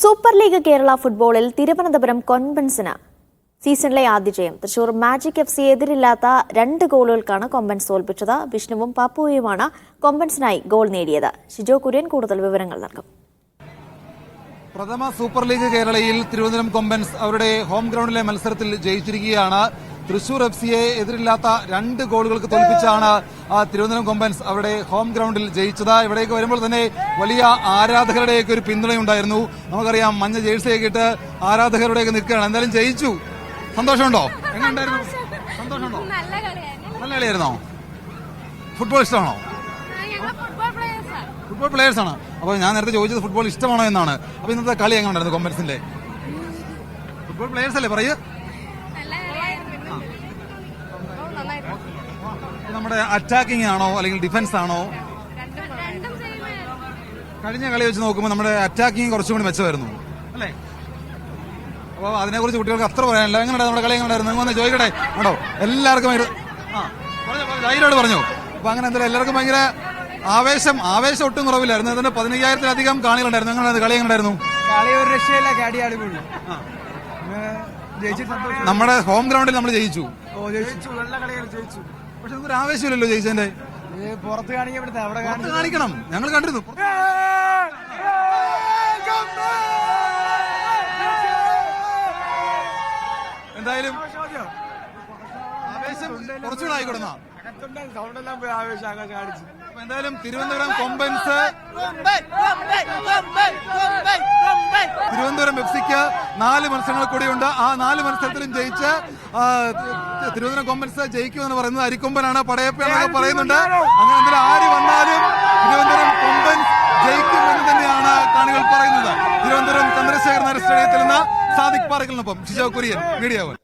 Super league Kerala ഫുട്ബോളിൽ തിരുവനന്തപുരം കൊമ്പൻസിന് സീസണിലെ ആദ്യ ജയം. തൃശൂർ മാജിക് FC എതിരില്ലാത്ത 2 ഗോളുകൾക്കാണ് കൊമ്പൻസ് തോൽപ്പിച്ചത്. വിഷ്ണുവും പാപ്പുവുമാണ് കൊമ്പൻസിനായി ഗോൾ നേടിയത്. ഷിജോ കുര്യൻ കൂടുതൽ വിവരങ്ങൾ നൽകും. പ്രഥമ സൂപ്പർ ലീഗ് കേരളയിൽ തിരുവനന്തപുരം കൊമ്പൻസ് അവരുടെ ഹോം ഗ്രൗണ്ടിലെ മത്സരത്തിൽ ജയിച്ചിരിക്കുകയാണ്. തൃശൂർ FCയെ എതിരില്ലാത്ത 2 ഗോളുകൾക്ക് തോൽപ്പിച്ചാണ് തിരുവനന്തപുരം കൊമ്പൻസ് അവരുടെ ഹോം ഗ്രൗണ്ടിൽ ജയിച്ചത്. ഇവിടേക്ക് വരുമ്പോൾ തന്നെ വലിയ ആരാധകരുടെയൊക്കെ ഒരു പിന്തുണയുണ്ടായിരുന്നു. നമുക്കറിയാം, മഞ്ഞ ജേഴ്സിയൊക്കെ ഇട്ട് ആരാധകരുടെയൊക്കെ നിൽക്കുകയാണ്. എന്തായാലും ജയിച്ചു. സന്തോഷമുണ്ടോ? എങ്ങനെയുണ്ടായിരുന്നു? സന്തോഷമുണ്ടോ? നല്ല കളിയായിരുന്നോ? ഫുട്ബോൾ ഇഷ്ടമാണോ? ഫുട്ബോൾ പ്ലേയേഴ്സ് ആണ്. അപ്പോൾ ഞാൻ നേരത്തെ ചോദിച്ചത് ഫുട്ബോൾ ഇഷ്ടമാണോ എന്നാണ്. അപ്പോൾ ഇന്നത്തെ കളി എങ്ങനെ ഉണ്ടായിരുന്നു കൊമ്പൻസിന്റെ? ഫുട്ബോൾ പ്ലേയേഴ്സ് അല്ലേ പറയൂ. നമ്മുടെ അറ്റാക്കിംഗ് ആണോ അല്ലെങ്കിൽ ഡിഫൻസ് ആണോ? കഴിഞ്ഞ കളി വെച്ച് നോക്കുമ്പോൾ നമ്മുടെ അറ്റാക്കിംഗ് കുറച്ചും കൂടി മെച്ചമായിരുന്നു അല്ലേ? അപ്പോൾ അതിനെക്കുറിച്ച് കുട്ടികൾക്ക് അത്ര പറയാനില്ല. എങ്ങനെയാണ് നമ്മുടെ കളി? എങ്ങനെയായിരുന്നു? നിങ്ങൾ ചോദിക്കട്ടെ. ആണോ? എല്ലാവർക്കും ധൈര്യമായിട്ട് പറഞ്ഞു. അപ്പൊ അങ്ങനെ എന്തായാലും എല്ലാവർക്കും ഭയങ്കര ആവേശം ഒട്ടും കുറവില്ലായിരുന്നു. അതിന് 15,000-ലധികം കാണികളുണ്ടായിരുന്നു. എങ്ങനെയായിരുന്നു കളി? എങ്ങനെയായിരുന്നു കളി? ഒരു രക്ഷയില്ല, നമ്മുടെ ഹോം ഗ്രൗണ്ടിൽ നമ്മൾ ജയിച്ചു. നല്ല കളികൾ ജയിച്ചു. പക്ഷെ നമുക്കൊരു ആവേശമില്ലല്ലോ ജയിച്ചതിന്റെ. പുറത്ത് കാണിക്കണം. ഞങ്ങൾ കണ്ടിരുന്നു. എന്തായാലും ആവേശം കുറച്ചുകൂടെ ആയിക്കൊടുന്ന. എന്തായാലും തിരുവനന്തപുരം കൊമ്പൻസ് തിരുവനന്തപുരം FCക്ക് 4 മത്സരങ്ങൾ കൂടിയുണ്ട്. ആ 4 മത്സരത്തിലും ജയിച്ച് തിരുവനന്തപുരം കൊമ്പൻസ് ജയിക്കുമെന്ന് പറയുന്നത് അരിക്കൊമ്പനാണ്, പടയപ്പയാണെന്നൊക്കെ പറയുന്നുണ്ട്. അങ്ങനെ എന്തായാലും ആര് വന്നാലും തിരുവനന്തപുരം കൊമ്പൻസ് ജയിക്കുമെന്ന് തന്നെയാണ് കാണികൾ പറയുന്നത്. തിരുവനന്തപുരം ചന്ദ്രശേഖർ നായർ സ്റ്റേഡിയത്തിൽ നിന്ന് സാദിഖ് പാറക്കലിനൊപ്പം ഷിജോ കുര്യൻ, മീഡിയ 1.